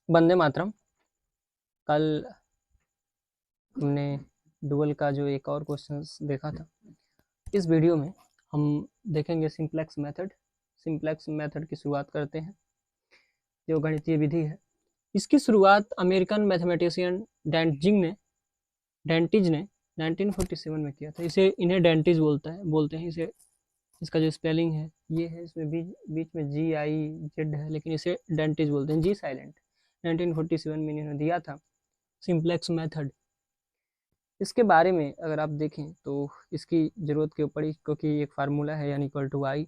वंदे मातरम। कल हमने डुअल का जो एक और क्वेश्चन देखा था। इस वीडियो में हम देखेंगे सिंप्लेक्स मेथड। सिंप्लेक्स मेथड की शुरुआत करते हैं, जो गणितीय विधि है। इसकी शुरुआत अमेरिकन मैथमेटिशियन डेंटिज ने 1947 में किया था। इन्हें डेंटिज बोलते हैं इसे। इसका जो स्पेलिंग है ये है, इसमें बीच में GIZ है, लेकिन इसे डेंटिज बोलते हैं, जी साइलेंट। 1947 में इन्होंने दिया था सिंप्लेक्स मेथड। इसके बारे में अगर आप देखें तो इसकी ज़रूरत क्यों पड़ी, क्योंकि एक फार्मूला है यानी इक्वल टू आई।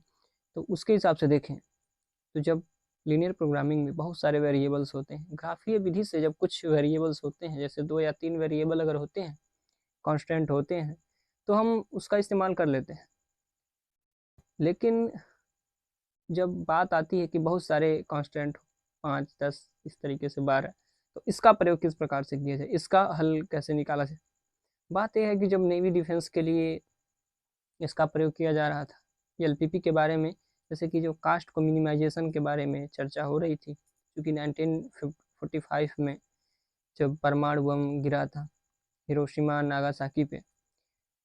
तो उसके हिसाब से देखें तो जब लीनियर प्रोग्रामिंग में बहुत सारे वेरिएबल्स होते हैं, ग्राफीय विधि से जब कुछ वेरिएबल्स होते हैं, जैसे 2 या 3 वेरिएबल अगर होते हैं, कांस्टेंट होते हैं, तो हम उसका इस्तेमाल कर लेते हैं। लेकिन जब बात आती है कि बहुत सारे कांस्टेंट 5, 10, इस तरीके से 12, तो इसका प्रयोग किस प्रकार से किया जाए, इसका हल कैसे निकाला जाए। बात यह है कि जब नेवी डिफेंस के लिए इसका प्रयोग किया जा रहा था, LPP के बारे में, जैसे कि जो कास्ट को मिनिमाइजेशन के बारे में चर्चा हो रही थी, क्योंकि 1945 में जब परमाणु बम गिरा था हिरोशिमा नागासाकी पे,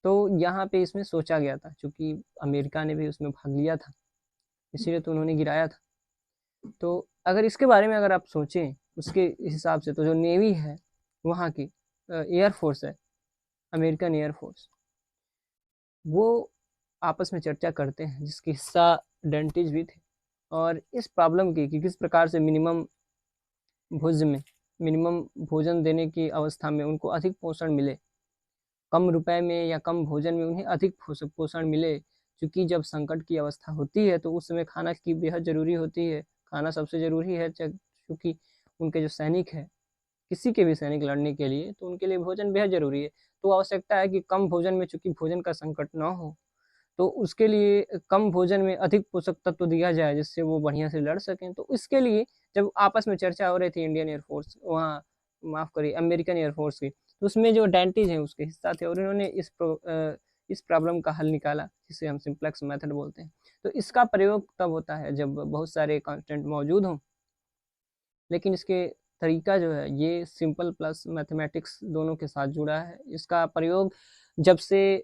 तो यहाँ पे इसमें सोचा गया था, क्योंकि अमेरिका ने भी उसमें भाग लिया था, इसीलिए तो उन्होंने गिराया था। तो अगर इसके बारे में अगर आप सोचें उसके हिसाब से, तो जो नेवी है वहाँ की एयरफोर्स है, अमेरिकन एयरफोर्स, वो आपस में चर्चा करते हैं, जिसकी हिस्सा डेंटिज भी थे। और इस प्रॉब्लम की कि किस प्रकार से मिनिमम भोजन देने की अवस्था में उनको अधिक पोषण मिले, कम रुपए में या कम भोजन में उन्हें अधिक पोषण मिले। क्योंकि जब संकट की अवस्था होती है तो उस समय खाना की बेहद ज़रूरी होती है। खाना सबसे ज़रूरी है, क्योंकि उनके जो सैनिक है, किसी के भी सैनिक लड़ने के लिए, तो उनके लिए भोजन बेहद ज़रूरी है। तो आवश्यकता है कि कम भोजन में, चूँकि भोजन का संकट ना हो, तो उसके लिए कम भोजन में अधिक पोषक तत्व दिया जाए, जिससे वो बढ़िया से लड़ सकें। तो इसके लिए जब आपस में चर्चा हो रही थी इंडियन एयरफोर्स, वहाँ माफ़ करिए अमेरिकन एयरफोर्स की, तो उसमें जो डेंटिज हैं उसके हिस्सा थे, और उन्होंने इस प्रॉब्लम का हल निकाला, जिसे हम सिंप्लेक्स मेथड बोलते हैं। तो इसका प्रयोग तब होता है जब बहुत सारे कांस्टेंट मौजूद हों, लेकिन इसके तरीका जो है ये सिंपल प्लस मैथमेटिक्स दोनों के साथ जुड़ा है। इसका प्रयोग जब से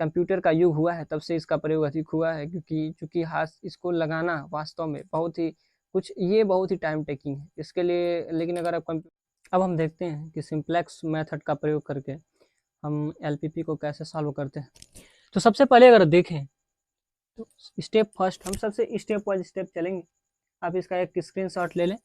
कंप्यूटर का युग हुआ है तब से इसका प्रयोग अधिक हुआ है, क्योंकि चूँकि हाथ इसको लगाना वास्तव में बहुत ही टाइम टेकिंग है इसके लिए। लेकिन अगर अब हम देखते हैं कि सिंप्लेक्स मेथड का प्रयोग करके हम LPP को कैसे सॉल्व करते हैं। तो सबसे पहले अगर देखें तो स्टेप फर्स्ट, हम सबसे स्टेप वाइज स्टेप चलेंगे। आप इसका एक स्क्रीनशॉट ले लें।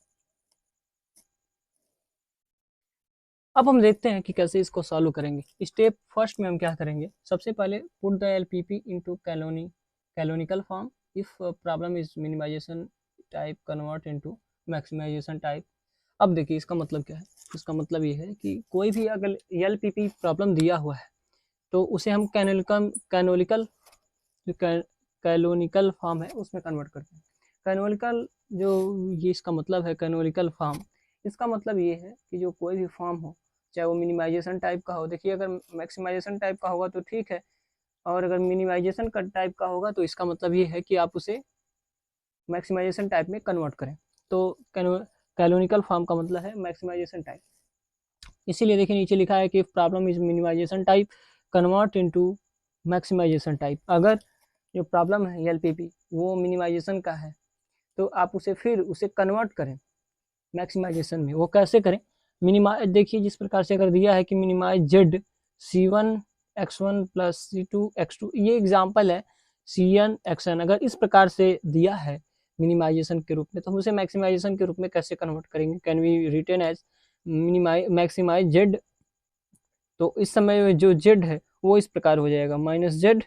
अब हम देखते हैं कि कैसे इसको सॉल्व करेंगे। स्टेप फर्स्ट में हम क्या करेंगे, सबसे पहले put the LPP into canonical form. If problem is minimization type, convert into maximization type. अब देखिए इसका मतलब क्या है। इसका मतलब ये है कि कोई भी अगर LPP प्रॉब्लम दिया हुआ है तो उसे हम कैनोनिकल फॉर्म है उसमें कन्वर्ट करते हैं। कैनोनिकल जो ये इसका मतलब है, कैनोनिकल फॉर्म, इसका मतलब ये है कि जो कोई भी फॉर्म हो, चाहे वो मिनिमाइजेशन टाइप का हो। देखिए अगर मैक्सिमाइजेशन टाइप का होगा तो ठीक है, और अगर मिनिमाइजेशन का टाइप का होगा तो इसका मतलब ये है कि आप उसे मैक्सिमाइजेशन टाइप में कन्वर्ट करें। तो कैनोनिकल फॉर्म का मतलब है मैक्सिमाइजेशन टाइप। इसीलिए देखिए नीचे लिखा है कि problem is minimization type, convert into maximization type. अगर जो प्रॉब्लम है LPP वो मिनिमाइजेशन का है तो आप उसे कन्वर्ट करें मैक्सिमाइजेशन में। वो कैसे करें, देखिए जिस प्रकार से अगर दिया है कि minimise Z C1 X1 plus C2 X2, ये एग्जाम्पल है CN XN। अगर इस प्रकार से दिया है मिनिमाइजेशन के रूप में, तो हम उसे मैक्सिमाइजेशन के रूप में कैसे कन्वर्ट करेंगे। Can we written as maximize Z। तो इस समय जो Z है वो इस प्रकार हो जाएगा -Z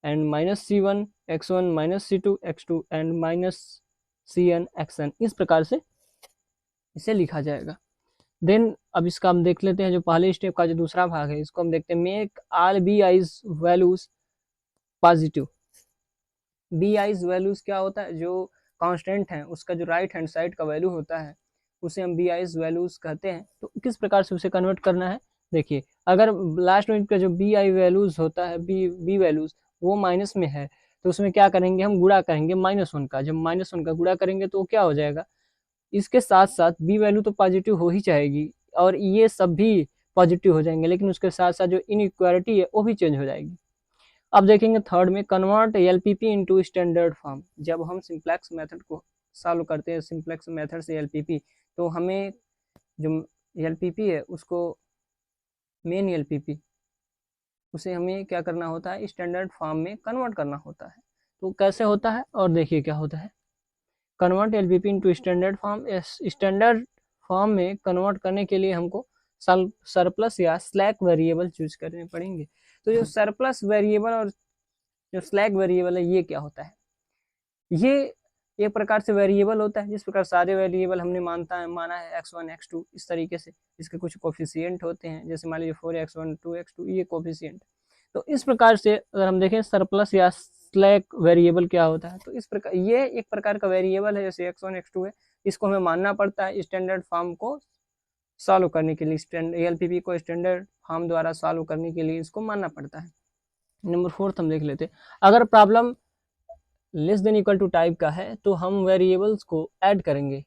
and -C1 X1 -C2 X2 and -CN XN। इस प्रकार से इसे लिखा जाएगा। देन अब इसका हम देख लेते हैं, जो पहले स्टेप का जो दूसरा भाग है, इसको हम देखते हैं। Make all BI's values positive. BI's values क्या होता है, जो कांस्टेंट है उसका जो राइट हैंड साइड का वैल्यू होता है उसे हम BI's वैल्यूज कहते हैं। तो किस प्रकार से उसे कन्वर्ट करना है, देखिए अगर लास्ट में का जो BI वैल्यूज होता है, बी वैल्यूज वो माइनस में है, तो उसमें क्या करेंगे, हम गुणा करेंगे -1 का। जब -1 का गुणा करेंगे तो क्या हो जाएगा, इसके साथ साथ बी वैल्यू तो पॉजिटिव हो ही जाएगी और ये सब भी पॉजिटिव हो जाएंगे, लेकिन उसके साथ साथ जो इनइक्वालिटी है वो भी चेंज हो जाएगी। अब देखेंगे थर्ड में, convert LPP into standard form. जब हम सिंप्लेक्स मेथड को सॉल्व करते हैं, सिंप्लेक्स मेथड से एलपीपी, तो हमें जो एलपीपी है उसको, मेन एलपीपी, उसे हमें क्या करना होता है, स्टैंडर्ड फॉर्म में कन्वर्ट करना होता है। तो कैसे होता है और देखिए क्या होता है। Convert LPP into standard form. Standard form में कन्वर्ट करने के लिए हमको सरप्लस या स्लैक वेरिएबल चूज करने पड़ेंगे। तो जो सरप्लस वेरिएबल और जो स्लैक वेरिएबल है ये क्या होता है, ये एक प्रकार से वेरिएबल होता है। जिस प्रकार सारे वेरिएबल हमने माना है x1 x2 इस तरीके से, इसके कुछ कोफिशिएंट होते हैं, जैसे मान लीजिए 4x1 2x2 ये कोफिशिएंट। तो इस प्रकार से अगर हम देखें सरप्लस या स्लैक वेरिएबल क्या होता है, तो इस प्रकार ये एक प्रकार का वेरिएबल है, जैसे x1 x2 है, इसको हमें मानना पड़ता है स्टैंडर्ड फॉर्म को सॉल्व करने के लिए, एलपीपी को स्टैंडर्ड फॉर्म द्वारा सॉल्व करने के लिए इसको मानना पड़ता है। नंबर 4 हम देख लेते हैं। अगर problem less than equal to type का है तो हम वेरिएबल्स को ऐड करेंगे।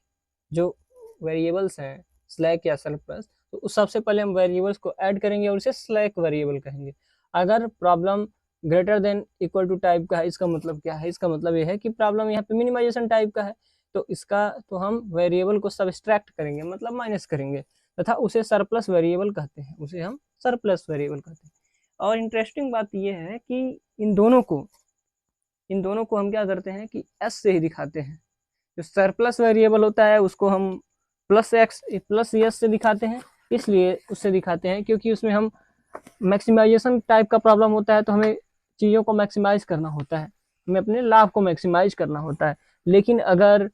जो वेरिएबल्स हैं स्लैक या सरप्लस, तो उस सबसे पहले हम वेरिएबल्स को ऐड करेंगे और उसे स्लैक वेरिएबल कहेंगे। अगर problem greater than equal to type का है, इसका मतलब क्या है, इसका मतलब ये है कि प्रॉब्लम यहाँ पे मिनिमाइजेशन टाइप का है, तो इसका तो हम वेरिएबल को सबट्रैक्ट करेंगे, मतलब माइनस करेंगे, तथा उसे सरप्लस वेरिएबल कहते हैं, उसे हम सरप्लस वेरिएबल कहते हैं। और इंटरेस्टिंग बात यह है कि इन दोनों को हम क्या करते हैं कि एस से ही दिखाते हैं। जो सरप्लस वेरिएबल होता है उसको हम प्लस एस से दिखाते हैं, इसलिए उससे दिखाते हैं क्योंकि उसमें हम मैक्सिमाइजेशन टाइप का प्रॉब्लम होता है, तो हमें चीज़ों को मैक्सिमाइज करना होता है, हमें अपने लाभ को मैक्सिमाइज करना होता है। लेकिन अगर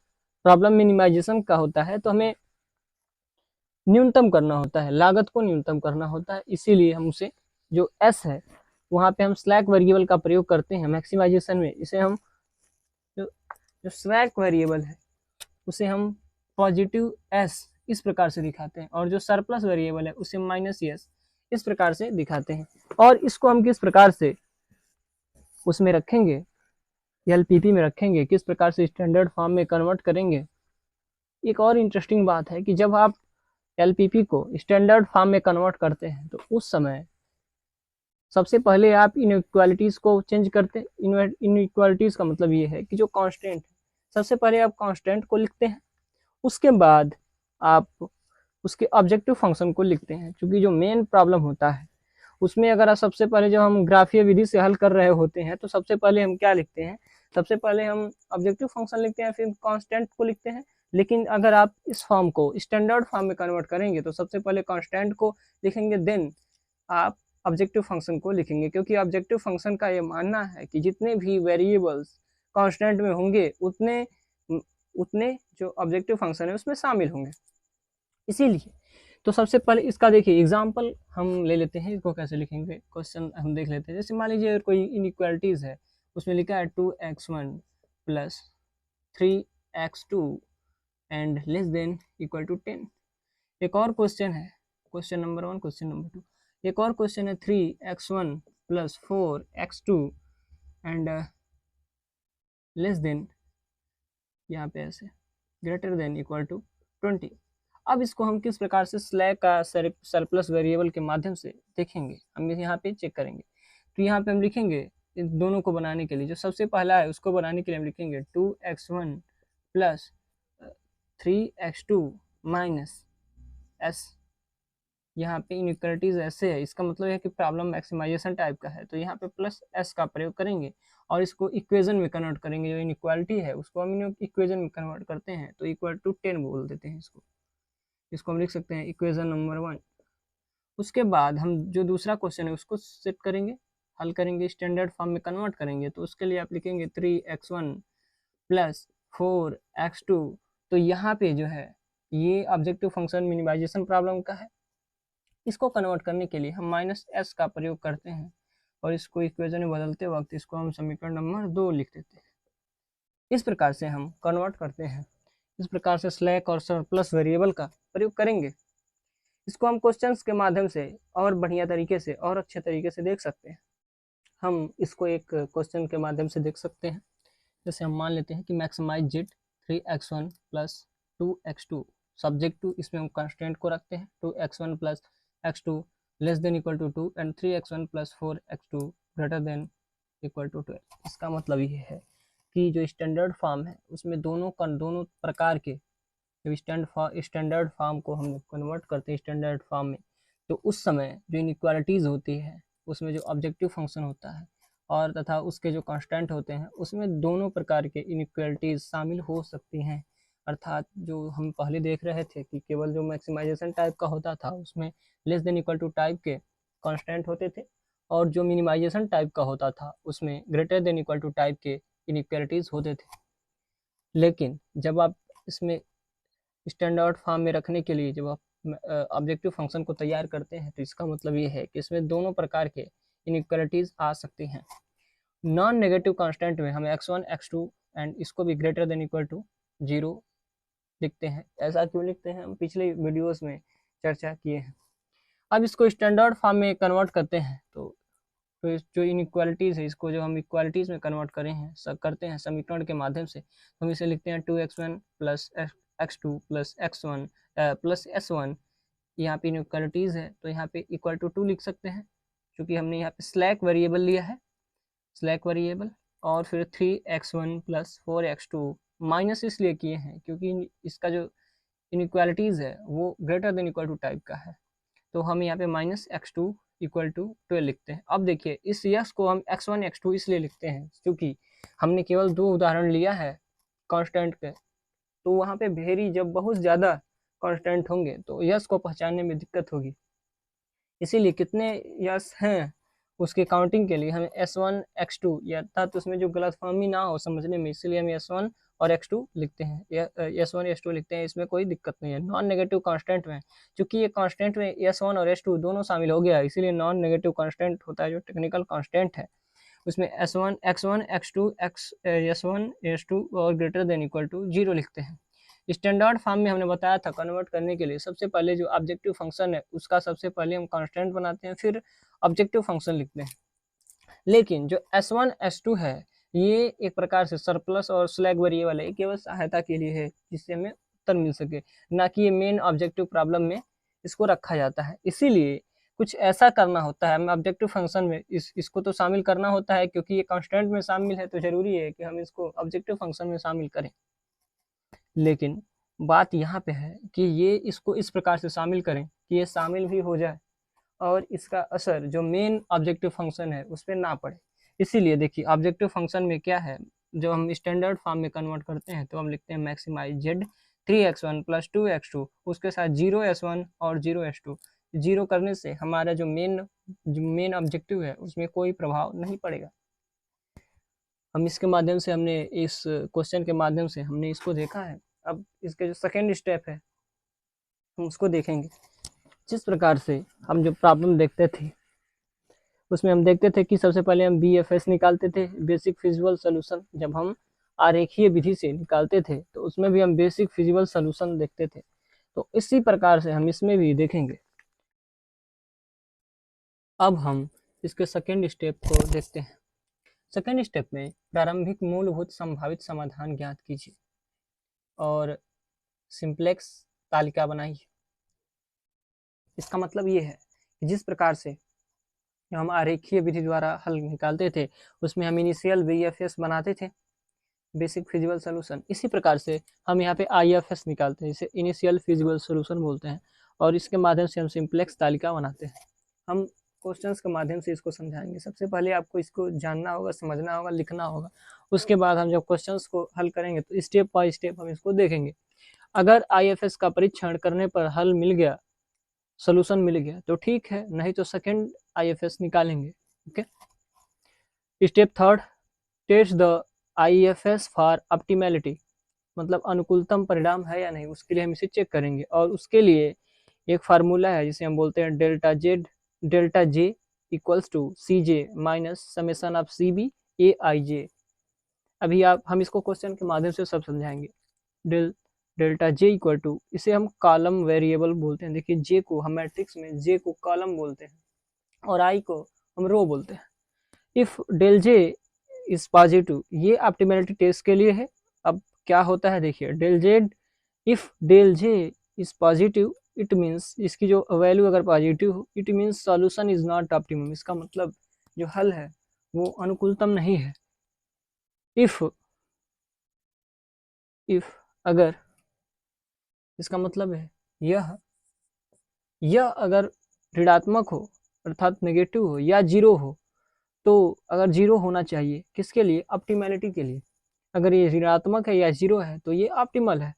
प्रॉब्लम मिनिमाइजेशन का होता है तो हमें न्यूनतम करना होता है, लागत को न्यूनतम करना होता है, इसीलिए हम उसे जो एस है वहाँ पे हम स्लैक वेरिएबल का प्रयोग करते हैं मैक्सिमाइजेशन में। इसे हम जो स्लैक वेरिएबल है उसे हम पॉजिटिव एस इस प्रकार से दिखाते हैं, और जो सरप्लस वेरिएबल है उसे माइनस एस इस प्रकार से दिखाते हैं। और इसको हम किस प्रकार से उसमें रखेंगे, एलपीपी में रखेंगे, किस प्रकार से स्टैंडर्ड फॉर्म में कन्वर्ट करेंगे। एक और इंटरेस्टिंग बात है कि जब आप एलपीपी को स्टैंडर्ड फॉर्म में कन्वर्ट करते हैं तो उस समय सबसे पहले आप इनइक्वालिटीज़ को चेंज करते हैं। इनइक्वालिटीज़ का मतलब ये है कि जो कांस्टेंट है, सबसे पहले आप कांस्टेंट को लिखते हैं, उसके बाद आप उसके ऑब्जेक्टिव फंक्शन को लिखते हैं। क्योंकि जो मेन प्रॉब्लम होता है उसमें अगर आप सबसे पहले जब हम ग्राफीय विधि से हल कर रहे होते हैं तो सबसे पहले हम क्या लिखते हैं, सबसे पहले हम ऑब्जेक्टिव फंक्शन लिखते हैं, फिर कांस्टेंट को लिखते हैं। लेकिन अगर आप इस फॉर्म को स्टैंडर्ड फॉर्म में कन्वर्ट करेंगे तो सबसे पहले कांस्टेंट को लिखेंगे, देन आप ऑब्जेक्टिव फंक्शन को लिखेंगे, क्योंकि ऑब्जेक्टिव फंक्शन का ये मानना है कि जितने भी वेरिएबल्स कांस्टेंट में होंगे उतने जो ऑब्जेक्टिव फंक्शन है उसमें शामिल होंगे। इसीलिए तो सबसे पहले इसका देखिए एग्जांपल हम ले लेते हैं, इसको कैसे लिखेंगे क्वेश्चन हम देख लेते हैं। जैसे मान लीजिए कोई इनइक्वालिटीज़ है, उसमें लिखा है 2x1 plus 3x2 and less than equal to 10। एक और क्वेश्चन है, क्वेश्चन नंबर 1, क्वेश्चन नंबर 2। एक और क्वेश्चन है 3x1 plus 4x2 and less then, यहाँ पे ऐसे ग्रेटर देन इक्वल टू 20। अब इसको हम किस प्रकार से स्लैक का सरप्लस वेरिएबल के माध्यम से देखेंगे, हम यहाँ पे चेक करेंगे। तो यहाँ पे हम लिखेंगे इन दोनों को बनाने के लिए, जो सबसे पहला है उसको बनाने के लिए हम लिखेंगे 2x1 plus 3x2 minus S. यहाँ पे इनइक्वालिटीज ऐसे है, इसका मतलब है कि प्रॉब्लम मैक्सिमाइजेशन टाइप का है, तो यहाँ पे प्लस एस का प्रयोग करेंगे और इसको इक्वेशन में कन्वर्ट करेंगे। जो इनइक्वालिटी है उसको हम इक्वेशन में कन्वर्ट करते हैं, तो इक्वल टू 10 बोल देते हैं इसको हम लिख सकते हैं इक्वेशन नंबर 1। उसके बाद हम जो दूसरा क्वेश्चन है उसको सेट करेंगे, हल करेंगे, स्टैंडर्ड फॉर्म में कन्वर्ट करेंगे। तो उसके लिए आप लिखेंगे 3x1 प्लस 4x2। तो यहाँ पे जो है ये ऑब्जेक्टिव फंक्शन मिनिमाइजेशन प्रॉब्लम का है, इसको कन्वर्ट करने के लिए हम माइनस एस का प्रयोग करते हैं और इसको इक्वेशन में बदलते वक्त इसको हम समीकरण नंबर 2 लिख देते हैं। इस प्रकार से हम कन्वर्ट करते हैं, इस प्रकार से स्लैक और सरप्लस वेरिएबल का प्रयोग करेंगे। इसको हम क्वेश्चंस के माध्यम से और बढ़िया तरीके से और अच्छे तरीके से देख सकते हैं। हम इसको एक क्वेश्चन के माध्यम से देख सकते हैं। जैसे हम मान लेते हैं कि maximize Z 3x1 plus 2x2 subject to, इसमें हम कंस्टेंट को रखते हैं 2x1 plus x2 less than equal to 2 and 3x1 plus 4x2 greater than equal to 12। इसका मतलब ये है कि जो स्टैंडर्ड फॉर्म है उसमें दोनों प्रकार के जब स्टैंडर्ड फॉर्म को हम कन्वर्ट करते हैं स्टैंडर्ड फॉर्म में, तो उस समय जो इनइक्वालिटीज़ होती है उसमें जो ऑब्जेक्टिव फंक्शन होता है और तथा उसके जो कांस्टेंट होते हैं उसमें दोनों प्रकार के इनइक्वालिटीज़ शामिल हो सकती हैं। अर्थात जो हम पहले देख रहे थे कि केवल जो मैक्सिमाइजेशन टाइप का होता था उसमें less than equal to type के कांस्टेंट होते थे, और जो मिनिमाइजेशन टाइप का होता था उसमें greater than equal to type के इनइक्वालिटीज़ होते थे। लेकिन जब आप इसमें स्टैंडर्ड फॉर्म में रखने के लिए जब आप ऑब्जेक्टिव फंक्शन को तैयार करते हैं तो इसका मतलब ये है कि इसमें दोनों प्रकार के इनइक्वालिटीज़ आ सकती हैं। नॉन नेगेटिव कांस्टेंट में हम x1 x2 एंड इसको भी ग्रेटर देन इक्वल टू 0 लिखते हैं। ऐसा क्यों लिखते हैं हम पिछले वीडियोस में चर्चा किए हैं। अब इसको स्टैंडर्ड फॉर्म में कन्वर्ट करते हैं तो जो इनइक्वालिटीज़ है इसको जो हम इक्वालिटीज़ में कन्वर्ट करते हैं समीकरण के माध्यम से, हम इसे लिखते हैं 2x1 plus x2 plus x1 plus s1। यहाँ पे इनइक्वालिटीज़ है तो यहाँ पे इक्वल टू 2 लिख सकते हैं क्योंकि हमने यहाँ पे स्लैक वेरिएबल लिया है, स्लैक वेरिएबल। और फिर 3x1 प्लस 4x2 माइनस इसलिए किए हैं क्योंकि इसका जो इनइक्वालिटीज़ है वो greater than equal to type का है, तो हम यहाँ पे माइनस x2 इक्वल टू 12 लिखते हैं। अब देखिए इस यस को हम x1 x2 इसलिए लिखते हैं क्योंकि हमने केवल 2 उदाहरण लिया है कांस्टेंट के, तो वहाँ पे वेरी जब बहुत ज़्यादा कांस्टेंट होंगे तो यस को पहचानने में दिक्कत होगी, इसीलिए कितने यस हैं उसके काउंटिंग के लिए हमें s1 x2 या अर्थात उसमें जो गलतफहमी ना हो समझने में, इसीलिए हम s1 और x2 लिखते हैं, s1 s2 लिखते हैं। इसमें कोई दिक्कत नहीं है। नॉन नेगेटिव कांस्टेंट में चूंकि ये कांस्टेंट में s1 और s2 दोनों शामिल हो गया, इसीलिए नॉन नेगेटिव कांस्टेंट होता है जो टेक्निकल कांस्टेंट है उसमें s1 x1 x2 s1 s2 और ग्रेटर देन इक्वल टू 0 लिखते हैं। स्टैंडर्ड फॉर्म में हमने बताया था कन्वर्ट करने के लिए सबसे पहले जो ऑब्जेक्टिव फंक्शन है उसका सबसे पहले हम कांस्टेंट बनाते हैं, फिर ऑब्जेक्टिव फंक्शन लिखते हैं। लेकिन जो s1 s2 है ये एक प्रकार से सरप्लस और स्लैग वेरिएबल है, केवल सहायता के लिए है जिससे हमें उत्तर मिल सके, ना कि ये मेन ऑब्जेक्टिव प्रॉब्लम में इसको रखा जाता है। इसीलिए कुछ ऐसा करना होता है हमें ऑब्जेक्टिव फंक्शन में इसको तो शामिल करना होता है क्योंकि ये कांस्टेंट में शामिल है तो जरूरी है कि हम इसको ऑब्जेक्टिव फंक्शन में शामिल करें। लेकिन बात यहाँ पे है कि ये इसको इस प्रकार से शामिल करें कि ये शामिल भी हो जाए और इसका असर जो मेन ऑब्जेक्टिव फंक्शन है उस पर ना पड़े। इसीलिए देखिए ऑब्जेक्टिव फंक्शन में क्या है, जो हम स्टैंडर्ड फॉर्म में कन्वर्ट करते हैं तो हम लिखते हैं maximise Z 3x1 plus 2x2 उसके साथ 0s1 और 0s2। 0 करने से हमारा जो मेन ऑब्जेक्टिव है उसमें कोई प्रभाव नहीं पड़ेगा। हम इसके माध्यम से हमने इस क्वेश्चन के माध्यम से हमने इसको देखा है। अब इसके जो सेकेंड स्टेप है हम उसको देखेंगे। जिस प्रकार से हम जो प्रॉब्लम देखते थे उसमें हम देखते थे कि सबसे पहले हम BFS निकालते थे, बेसिक फिजिबल सोल्यूशन। जब हम आरेखीय विधि से निकालते थे तो उसमें भी हम बेसिक फिजिबल सोल्यूशन देखते थे, तो इसी प्रकार से हम इसमें भी देखेंगे। अब हम इसके सेकेंड स्टेप को देखते हैं। सेकेंड स्टेप में प्रारंभिक मूलभूत संभावित समाधान ज्ञात कीजिए और सिंप्लेक्स तालिका बनाइए। इसका मतलब ये है कि जिस प्रकार से हम आरेखीय विधि द्वारा हल निकालते थे उसमें हम इनिशियल BFS बनाते थे, बेसिक फिजिबल सोल्यूशन, इसी प्रकार से हम यहाँ पे IFS निकालते हैं, इसे इनिशियल फिजिबल सोल्यूशन बोलते हैं, और इसके माध्यम से हम सिंप्लेक्स तालिका बनाते हैं। हम क्वेश्चंस के माध्यम से इसको समझाएंगे। सबसे पहले आपको इसको जानना होगा, समझना होगा, लिखना होगा, उसके बाद हम जब क्वेश्चंस को हल करेंगे तो स्टेप बाय स्टेप हम इसको देखेंगे। अगर IFS का परीक्षण करने पर हल मिल गया, सोल्यूशन मिल गया तो ठीक है, नहीं तो सेकेंड IFS निकालेंगे। Okay. Step third, test the IFS for optimality, मतलब अनुकूलतम परिणाम है या नहीं, उसके लिए हम इसे चेक करेंगे। और उसके लिए एक फार्मूला है जिसे हम बोलते हैं delta J equals to CJ minus summation of CB AIJ। अभी हम इसको क्वेश्चन के माध्यम से सब समझाएंगे। डेल्टा जे इक्वल टू, इसे हम कॉलम वेरिएबल बोलते हैं। देखिए जे को हम मैट्रिक्स में जे को कॉलम बोलते हैं और आई को हम रो बोलते हैं। If del J is positive, ये ऑप्टिमैलिटी टेस्ट के लिए है। अब क्या होता है देखिए, del Z if del J is positive it means, इसकी जो वैल्यू अगर पॉजिटिव हो it means solution is not optimum, इसका मतलब जो हल है वो अनुकूलतम नहीं है। इफ अगर, इसका मतलब है यह अगर ऋणात्मक हो अर्थात नेगेटिव हो या जीरो हो, तो अगर जीरो होना चाहिए किसके लिए, ऑप्टिमैलिटी के लिए। अगर ये ऋणात्मक है या जीरो है तो ये ऑप्टिमल है।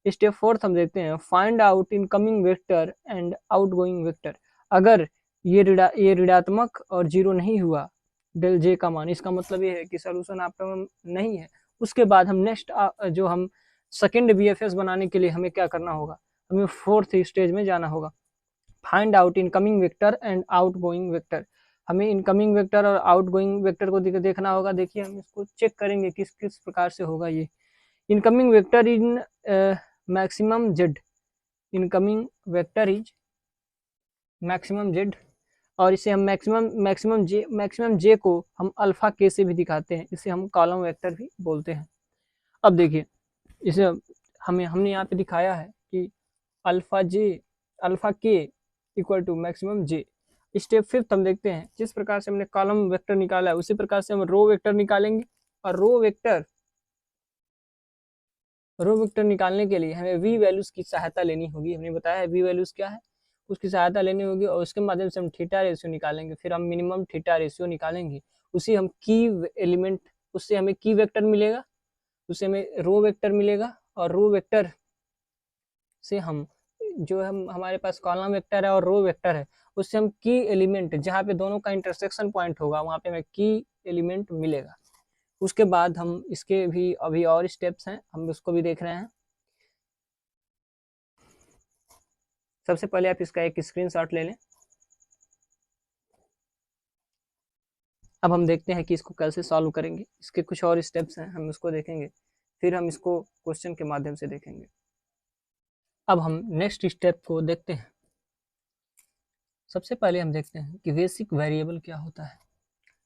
स्टेप फोर्थ हम देखते हैं, find out incoming vector and outgoing vector. अगर ये ऋणात्मक और जीरो नहीं हुआ डेल जे का मान, इसका मतलब ये है कि सोल्यूशन ऑप्टिमम नहीं है। उसके बाद हम नेक्स्ट जो हम सेकेंड बीएफएस बनाने के लिए हमें क्या करना होगा, हमें फोर्थ स्टेज में जाना होगा, find out incoming vector and outgoing vector. हमें इनकमिंग वेक्टर और आउटगोइंग वेक्टर को देखना होगा। देखिए हम इसको चेक करेंगे किस किस प्रकार से होगा ये। Incoming vector in maximum Z, incoming vector is maximum Z, और इसे हम मैक्सिमम जे को हम अल्फा के से भी दिखाते हैं, इसे हम कॉलम वेक्टर भी बोलते हैं। अब देखिए इसे हमने यहाँ पे दिखाया है कि अल्फा के equal to maximum J. Step fifth हम देखते हैं, जिस प्रकार से हमने कॉलम वेक्टर निकाला है उसी प्रकार से हम रो वेक्टर निकालेंगे। और रो वेक्टर निकालने के लिए हमें वी वैल्यूज की सहायता लेनी होगी। हमने बताया है वी वैल्यूज क्या है, उसकी सहायता लेनी होगी और उसके माध्यम से हम थीटा रेशियो निकालेंगे। फिर हम मिनिमम थीटा रेशियो निकालेंगे, उसी हम की एलिमेंट, उससे हमें की वेक्टर मिलेगा, उससे हमें रो वेक्टर मिलेगा, और रो वेक्टर से हम जो हम हमारे पास कॉलम वेक्टर है और रो वेक्टर है उससे हम की एलिमेंट, जहाँ पे दोनों का इंटरसेक्शन पॉइंट होगा वहाँ पे हमें की एलिमेंट मिलेगा। उसके बाद हम इसके भी अभी और स्टेप्स हैं, हम उसको भी देख रहे हैं। सबसे पहले आप इसका एक स्क्रीनशॉट ले लें। अब हम देखते हैं कि इसको कैसे सॉल्व करेंगे। इसके कुछ और स्टेप्स हैं, हम उसको देखेंगे, फिर हम इसको क्वेश्चन के माध्यम से देखेंगे। अब हम नेक्स्ट स्टेप को देखते हैं। सबसे पहले हम देखते हैं कि बेसिक वेरिएबल क्या होता है।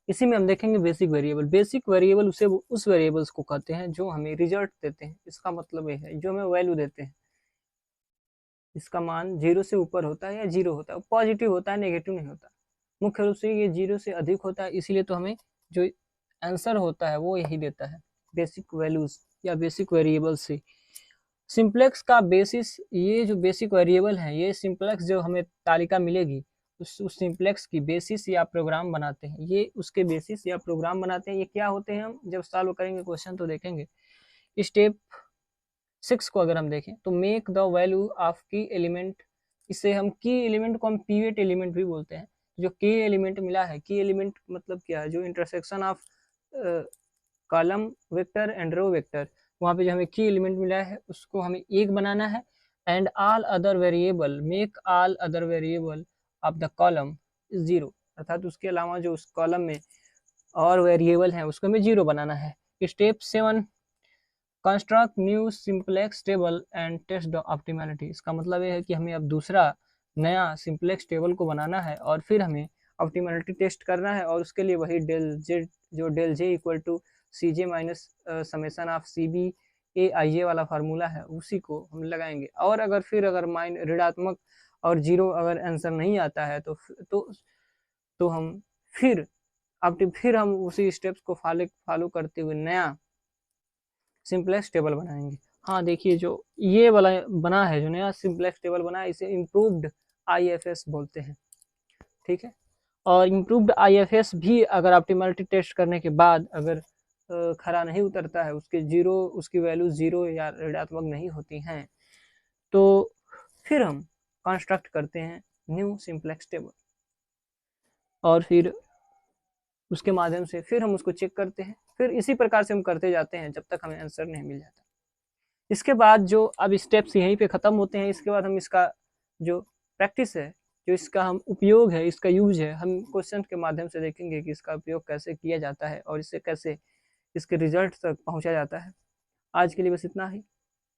इसी में हम देखेंगे बेसिक वेरिएबल उस वेरिएबल्स को कहते हैं जो हमें रिजल्ट देते हैं। इसका मतलब ये है जो हमें वैल्यू देते हैं, इसका मान 0 से ऊपर होता है या 0 होता है, पॉजिटिव होता है, नेगेटिव नहीं होता। मुख्य रूप से ये 0 से अधिक होता है, इसीलिए तो हमें जो आंसर होता है वो यही देता है, बेसिक वैल्यूज या बेसिक वेरिएबल से। सिंप्लेक्स का बेसिस, ये जो बेसिक वेरिएबल है ये सिंप्लेक्स जो हमें तालिका मिलेगी उस सिंप्लेक्स की बेसिस या प्रोग्राम बनाते हैं, ये उसके बेसिस या प्रोग्राम बनाते हैं। ये क्या होते हैं हम जब सॉल्व करेंगे क्वेश्चन तो देखेंगे। स्टेप 6 को अगर हम देखें तो मेक द वैल्यू ऑफ की एलिमेंट, इससे हम की एलिमेंट को हम पीवेट एलिमेंट भी बोलते हैं। जो की एलिमेंट मिला है, की एलिमेंट मतलब क्या है, जो intersection of column vector and row vector, वहाँ पे जो हमें की एलिमेंट मिला है उसको हमें एक बनाना है। And all other variable, make all other variable of the column zero, अर्थात उसके अलावा जो उस कॉलम में और वेरिएबल हैं उसको हमें जीरो बनाना है। Step 7, construct new simplex table and test the optimality. इसका मतलब ये है कि हमें अब दूसरा नया सिंप्लेक्स टेबल को बनाना है और फिर हमें ऑप्टिमैलिटी टेस्ट करना है, और उसके लिए वही del J equal to C J minus summation of C B A I A वाला फार्मूला है उसी को हम लगाएंगे। और अगर माइन ऋणात्मक और जीरो अगर आंसर नहीं आता है तो हम फिर हम उसी स्टेप्स को फॉलो करते हुए नया सिंप्लेक्स टेबल बनाएंगे। हाँ देखिए जो ये वाला बना है, जो नया सिंप्लेक्स टेबल बना है, इसे इम्प्रूव्ड आईएफएस बोलते हैं। ठीक है, और इम्प्रूव्ड आईएफएस भी अगर ऑप्टिमैलिटी टेस्ट करने के बाद अगर खरा नहीं उतरता है, उसकी वैल्यू 0 या ऋणात्मक नहीं होती हैं, तो फिर हम कंस्ट्रक्ट करते हैं न्यू सिंप्लेक्स टेबल, और फिर उसके माध्यम से फिर हम उसको चेक करते हैं। फिर इसी प्रकार से हम करते जाते हैं जब तक हमें आंसर नहीं मिल जाता। इसके बाद जो अब स्टेप्स यहीं पे ख़त्म होते हैं, इसके बाद हम इसका जो प्रैक्टिस है, जो इसका हम उपयोग है, इसका यूज है, हम क्वेश्चन के माध्यम से देखेंगे कि इसका उपयोग कैसे किया जाता है और इससे कैसे इसके रिजल्ट तक पहुंचा जाता है। आज के लिए बस इतना ही।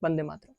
वंदे मातरम।